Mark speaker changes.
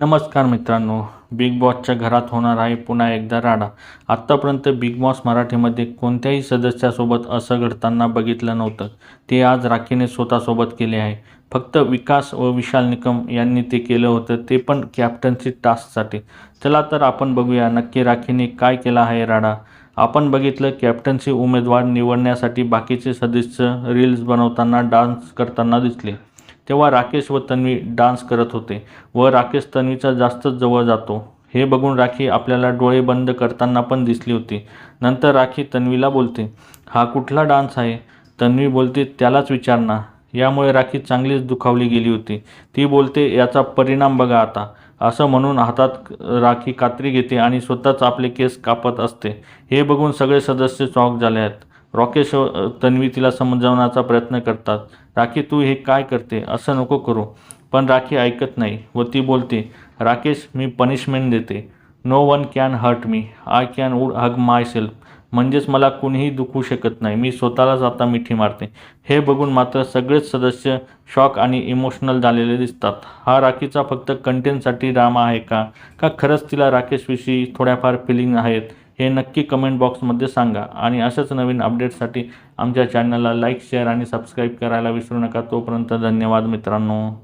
Speaker 1: नमस्कार मित्रांनो, बिग बॉसच्या घरात होणार आहे पुन्हा एकदा राडा. आत्तापर्यंत बिग बॉस मराठीमध्ये कोणत्याही सदस्यासोबत असं घडताना बघितलं नव्हतं. ते आज राखीने स्वतःसोबत केले आहे. फक्त विकास व विशाल निकम यांनी ते केलं होतं, ते पण कॅप्टन्सी टास्कसाठी. चला तर आपण बघूया नक्की राखीने काय केला आहे राडा. आपण बघितलं कॅप्टन्सी उमेदवार निवडण्यासाठी बाकीचे सदस्य रील्स बनवताना, डान्स करताना दिसले. तेव्हा राकेश व तन्वी डान्स करत होते व राकेश तन्वीचा जास्तच जवळ जातो हे बघून राखी आपल्याला डोळे बंद करताना पण दिसली होती. नंतर राखी तन्वीला बोलते, हा कुठला डान्स आहे? तन्वी बोलते, त्यालाच विचार ना. यामुळे राखी चांगलीच दुखावली गेली होती. ती बोलते, याचा परिणाम बघा आता. असं म्हणून हातात राखी कात्री घेते आणि स्वतःच आपले केस कापत असते. हे बघून सगळे सदस्य शॉक झाले आहेत. राकेश व तन्वी तिला समजावण्याचा प्रयत्न करतात. राखी, तू हे काय करते? असं नको करू. पण राखी ऐकत नाही व ती बोलते, राकेश, मी पनिशमेंट देते. No one can hurt me. I can would hug myself. म्हणजेच मला कुणीही दुखवू शकत नाही. मी स्वतःलाच आता मिठी मारते. हे बघून मात्र सगळेच सदस्य शॉक आणि इमोशनल झालेले दिसतात. हा राखीचा फक्त कंटेंटसाठी ड्रामा आहे का? का खरंच तिला राकेशविषयी थोड्याफार फिलिंग आहेत? हे नक्की कमेंट बॉक्समध्ये सांगा. आणि अशाच नवीन अपडेट्ससाठी आमच्या चॅनलला लाईक, शेअर आणि सबस्क्राईब करायला विसरू नका. तोपर्यंत धन्यवाद मित्रांनो.